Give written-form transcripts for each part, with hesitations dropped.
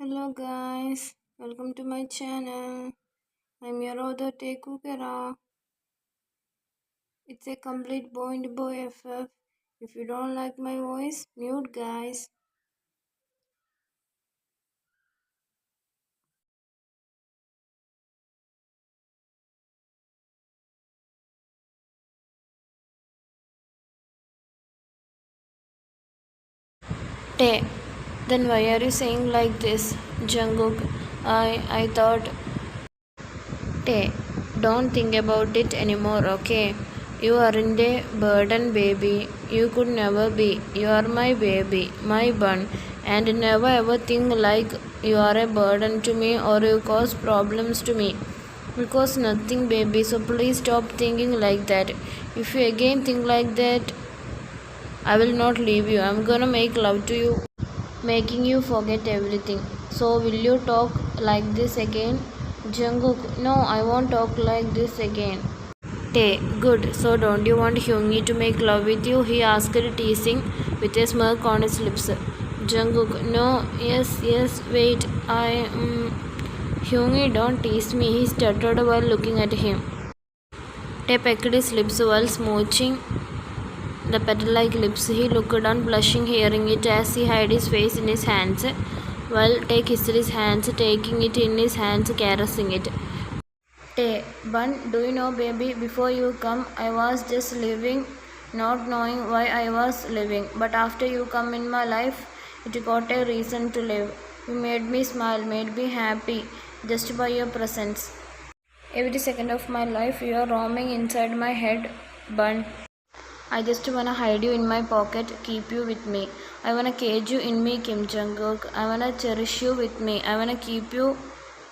Hello guys, welcome to my channel. I'm your other Taekook. It's a complete boy and boy FF. If you don't like my voice, mute guys. Tae, then why are you saying like this? Jungkook, I thought. Tae, don't think about it anymore, okay? You aren't a burden, baby. You could never be. You are my baby, my bun, and never ever think like you are a burden to me or you cause problems to me. Because nothing, baby. So please stop thinking like that. If you again think like that, I will not leave you. I'm gonna make love to you, making you forget everything. So, will you talk like this again? Jungkook, no, I won't talk like this again. Tae, good. So, don't you want Hyungi to make love with you? He asked, teasing with a smirk on his lips. Jungkook, no, yes, wait, Hyungi, don't tease me, he stuttered while looking at him. Tae pecked his lips while smooching the petal-like lips. He looked on, blushing, hearing it as he hid his face in his hands, while Tae kissed his hands, taking it in his hands, caressing it. Tae, Bun, do you know, baby, before you come, I was just living, not knowing why I was living. But after you come in my life, it got a reason to live. You made me smile, made me happy, just by your presence. Every second of my life, you are roaming inside my head, Bun. I just wanna hide you in my pocket, keep you with me. I wanna cage you in me, Kim Jungkook. I wanna cherish you with me. I wanna keep you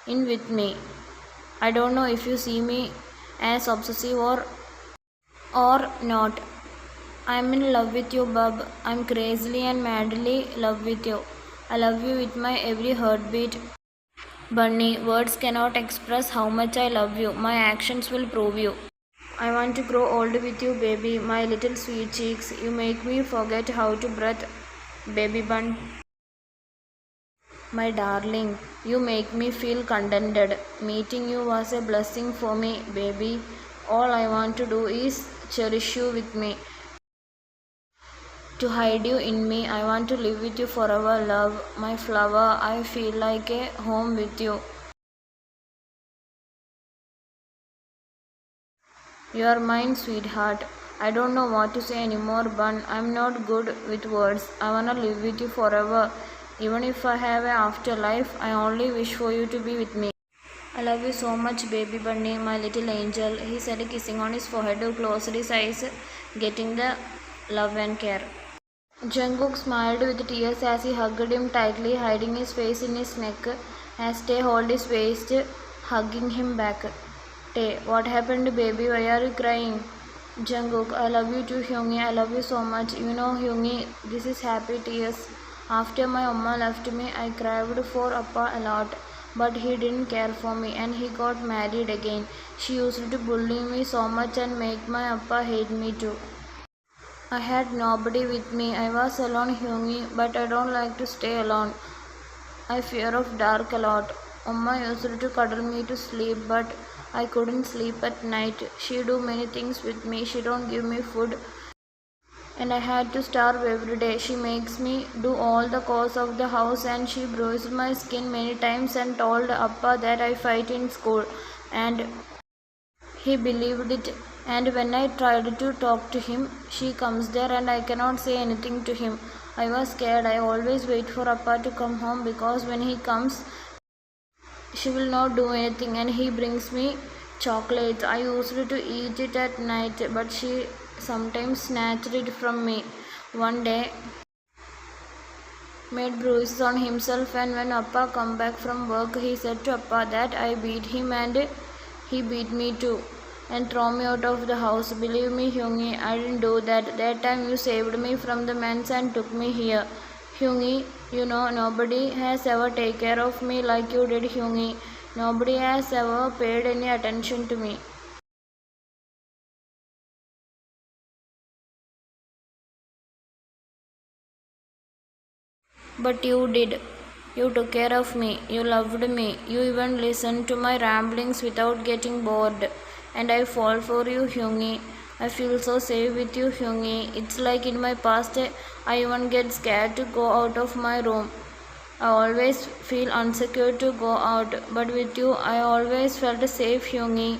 in with me. I don't know if you see me as obsessive or not. I'm in love with you, bub. I'm crazily and madly love with you. I love you with my every heartbeat. Bunny, words cannot express how much I love you. My actions will prove you. I want to grow old with you, baby, my little sweet cheeks. You make me forget how to breathe, baby bun. My darling, you make me feel contented. Meeting you was a blessing for me, baby. All I want to do is cherish you with me. To hide you in me, I want to live with you forever, love. My flower, I feel like a home with you. You are mine, sweetheart. I don't know what to say anymore, Bun. I'm not good with words. I wanna live with you forever. Even if I have an afterlife, I only wish for you to be with me. I love you so much, baby bunny, my little angel, he said, kissing on his forehead, closed his eyes, getting the love and care. Jungkook smiled with tears as he hugged him tightly, hiding his face in his neck as Tae held his waist, hugging him back. Tae, what happened, baby? Why are you crying? Jungkook, I love you too, Hyungi. I love you so much. You know, Hyungi, this is happy tears. After my Amma left me, I cried for Appa a lot. But he didn't care for me and he got married again. She used to bully me so much and make my Appa hate me too. I had nobody with me. I was alone, Hyungi, but I don't like to stay alone. I fear of dark a lot. Amma used to cuddle me to sleep, but I couldn't sleep at night. She do many things with me. She don't give me food, and I had to starve every day. She makes me do all the chores of the house, and she bruised my skin many times and told Appa that I fight in school, and he believed it. And when I tried to talk to him, she comes there and I cannot say anything to him. I was scared. I always wait for Appa to come home because when he comes, she will not do anything and he brings me chocolates. I used to eat it at night, but she sometimes snatched it from me. One day, made bruises on himself, and when Appa come back from work, he said to Appa that I beat him and he beat me too and throw me out of the house. Believe me, Hyungi, I didn't do that. That time you saved me from the men's and took me here. Hyungi, you know, nobody has ever taken care of me like you did, Hyungi. Nobody has ever paid any attention to me. But you did. You took care of me, you loved me, you even listened to my ramblings without getting bored. And I fall for you, Hyungi. I feel so safe with you, Hyungi. It's like in my past, I even get scared to go out of my room. I always feel insecure to go out, but with you, I always felt safe, Hyungi.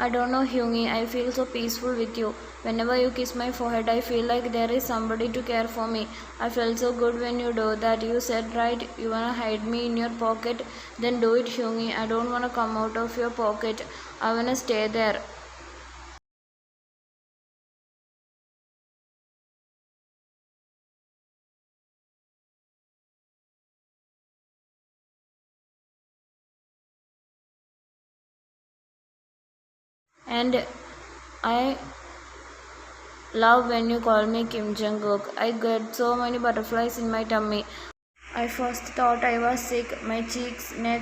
I don't know, Hyungi. I feel so peaceful with you. Whenever you kiss my forehead, I feel like there is somebody to care for me. I felt so good when you do that. You said, right, you wanna hide me in your pocket? Then do it, Hyungi. I don't wanna come out of your pocket. I wanna stay there. And I love when you call me Kim Jungkook. I get so many butterflies in my tummy. I first thought I was sick. My cheeks, neck,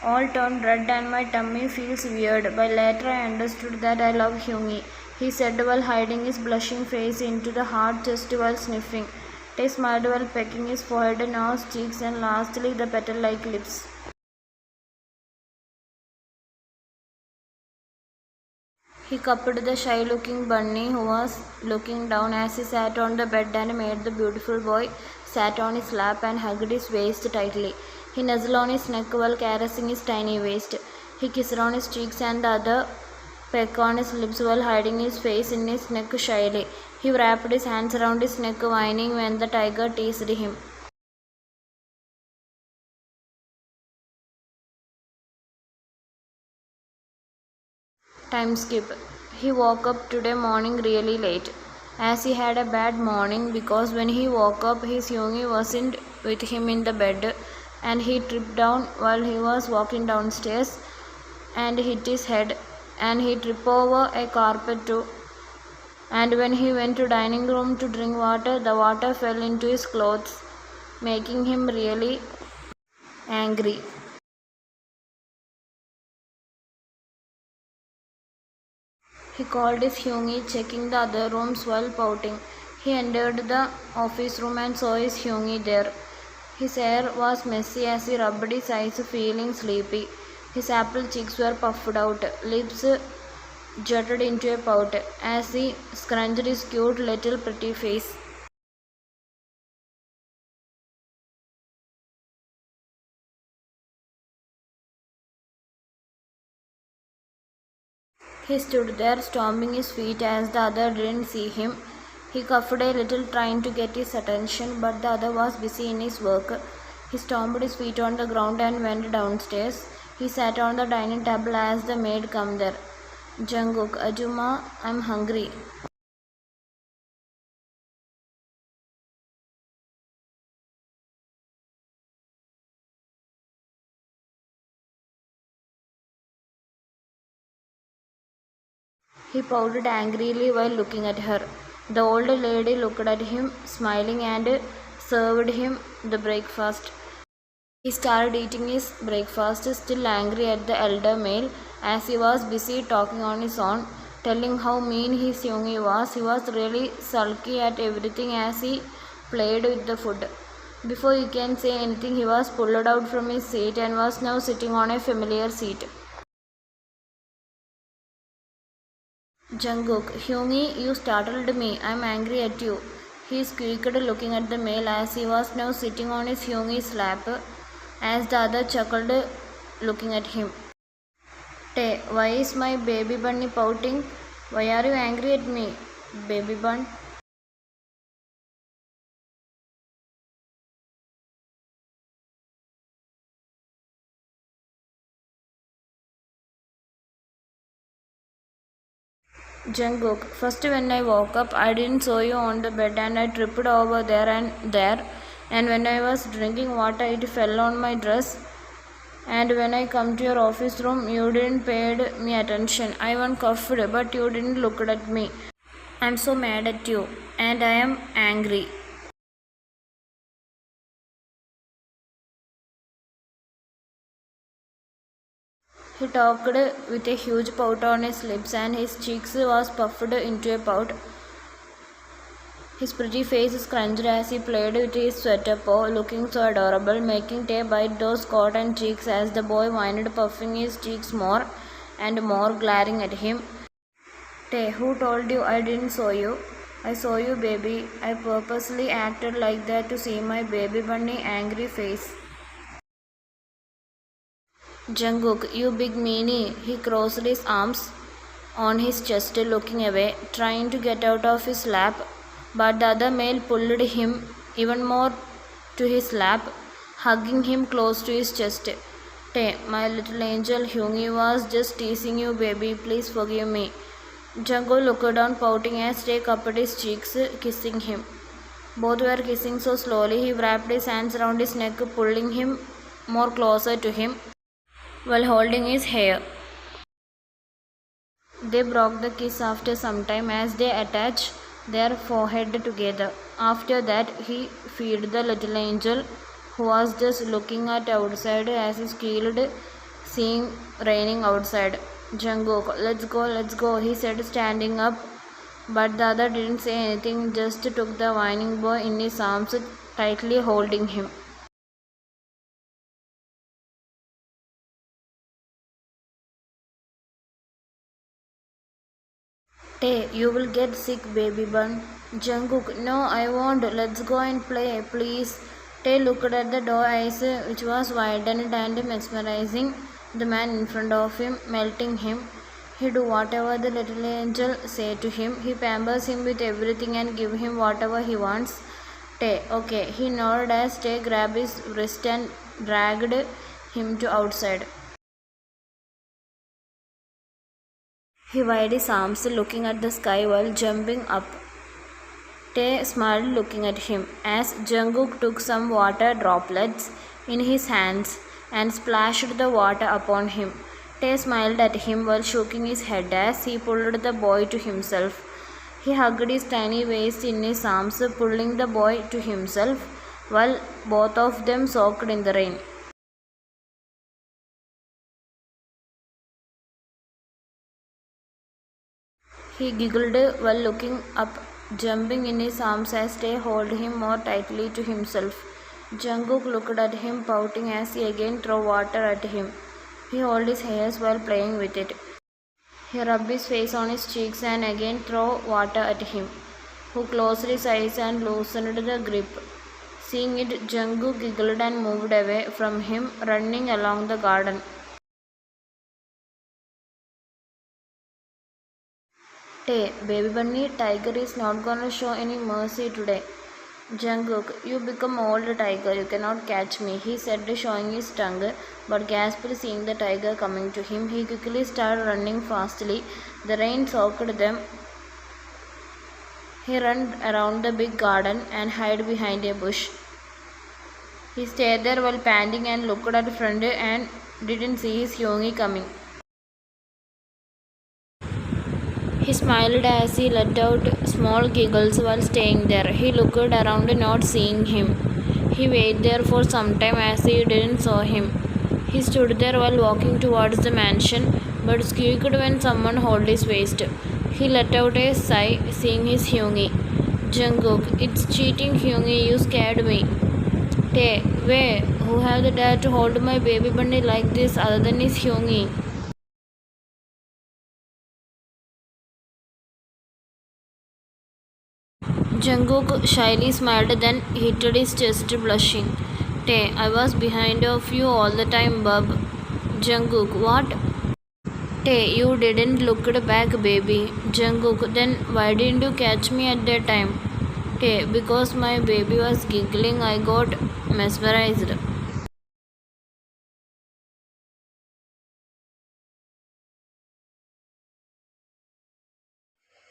all turned red and my tummy feels weird. But later I understood that I love Hyungi. He said while hiding his blushing face into the hard chest while sniffing. Tae smiled while pecking his forehead, nose, cheeks, and lastly the petal-like lips. He cupped the shy-looking bunny who was looking down as he sat on the bed and made the beautiful boy sat on his lap and hugged his waist tightly. He nuzzled on his neck while caressing his tiny waist. He kissed on his cheeks and the other pecked on his lips while hiding his face in his neck shyly. He wrapped his hands around his neck, whining when the tiger teased him. Time skip. He woke up today morning really late, as he had a bad morning because when he woke up his Yogi wasn't with him in the bed and he tripped down while he was walking downstairs and hit his head and he tripped over a carpet too. And when he went to dining room to drink water, the water fell into his clothes, making him really angry. He called his Hyungi, checking the other rooms while pouting. He entered the office room and saw his Hyungi there. His hair was messy as he rubbed his eyes, feeling sleepy. His apple cheeks were puffed out, lips jutted into a pout as he scrunched his cute little pretty face. He stood there, stomping his feet as the other didn't see him. He coughed a little, trying to get his attention, but the other was busy in his work. He stomped his feet on the ground and went downstairs. He sat on the dining table as the maid came there. Jungkook, Ajuma, I'm hungry. He pouted angrily while looking at her. The old lady looked at him, smiling, and served him the breakfast. He started eating his breakfast, still angry at the elder male, as he was busy talking on his own, telling how mean his Yogi was. He was really sulky at everything as he played with the food. Before he can say anything, he was pulled out from his seat and was now sitting on a familiar seat. Jungkook, Hyungi, you startled me. I'm angry at you. He squeaked, looking at the male as he was now sitting on his Hyungi's lap, as the other chuckled, looking at him. Tae, why is my baby bunny pouting? Why are you angry at me, baby bun? Jungkook, first when I woke up, I didn't saw you on the bed and I tripped over there and there. And when I was drinking water, it fell on my dress. And when I come to your office room, you didn't paid me attention. I even coughed, but you didn't look at me. I'm so mad at you, and I am angry. He talked with a huge pout on his lips and his cheeks was puffed into a pout. His pretty face scrunched as he played with his sweater paw, looking so adorable, making Tae bite those cotton cheeks as the boy whined, puffing his cheeks more and more, glaring at him. Tae, who told you I didn't saw you? I saw you, baby. I purposely acted like that to see my baby bunny angry face. Jungkook, you big meanie. He crossed his arms on his chest, looking away, trying to get out of his lap, but the other male pulled him even more to his lap, hugging him close to his chest. Tae, my little angel, Hyungi was just teasing you, baby. Please forgive me. Jungkook looked down, pouting as Tae cupped his cheeks, kissing him. Both were kissing so slowly, he wrapped his hands around his neck, pulling him more closer to him while holding his hair. They broke the kiss after some time as they attached their forehead together. After that, he fed the little angel, who was just looking at outside as he squealed, seeing raining outside. Jungkook, let's go, he said, standing up. But the other didn't say anything, just took the whining boy in his arms, tightly holding him. Tae, you will get sick, baby bun. Jungkook, no, I won't. Let's go and play, please. Tae looked at the door, eyes which was widened and mesmerizing the man in front of him, melting him. He do whatever the little angel say to him. He pampers him with everything and give him whatever he wants. Tae, okay. He nodded as Tae grabbed his wrist and dragged him to outside. He waved his arms, looking at the sky while jumping up. Tae smiled, looking at him, as Jungkook took some water droplets in his hands and splashed the water upon him. Tae smiled at him while shaking his head as he pulled the boy to himself. He hugged his tiny waist in his arms, pulling the boy to himself, while both of them soaked in the rain. He giggled while looking up, jumping in his arms as Tae held him more tightly to himself. Jungkook looked at him, pouting as he again threw water at him. He held his hairs while playing with it. He rubbed his face on his cheeks and again threw water at him, who closed his eyes and loosened the grip. Seeing it, Jungkook giggled and moved away from him, running along the garden. Tae, baby bunny, tiger is not gonna show any mercy today. Jungkook, you become old tiger, you cannot catch me, he said, showing his tongue, but gasped seeing the tiger coming to him. He quickly started running fastly. The rain soaked them. He ran around the big garden and hid behind a bush. He stayed there while panting and looked at front and didn't see his Hyungi coming. He smiled as he let out small giggles while staying there. He looked around, not seeing him. He waited there for some time as he didn't saw him. He stood there while walking towards the mansion, but squeaked when someone held his waist. He let out a sigh, seeing his Hyungi. Jungkook, it's cheating, Hyungi, you scared me. Tae, wait, who have the dare to hold my baby bunny like this other than his Hyungi? Jungkook shyly smiled, then hit his chest, blushing. Tae, I was behind of you all the time, bub. Jungkook, what? Tae, you didn't look back, baby. Jungkook, then why didn't you catch me at that time? Tae, because my baby was giggling, I got mesmerized.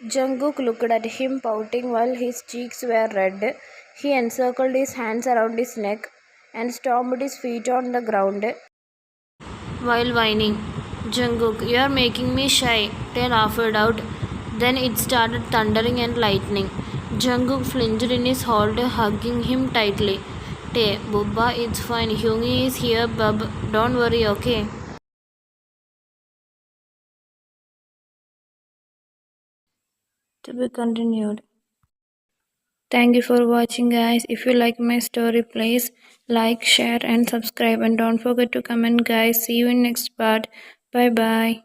Jungkook looked at him, pouting while his cheeks were red. He encircled his hands around his neck and stomped his feet on the ground while whining. Jungkook, you are making me shy, Tae laughed out. Then it started thundering and lightning. Jungkook flinched in his hold, hugging him tightly. Tae, Bubba, it's fine. Hyungi is here, bub. Don't worry, okay? To be continued. Thank you for watching, guys. If you like my story, please like, share, and subscribe. And don't forget to comment, guys. See you in next part. Bye bye.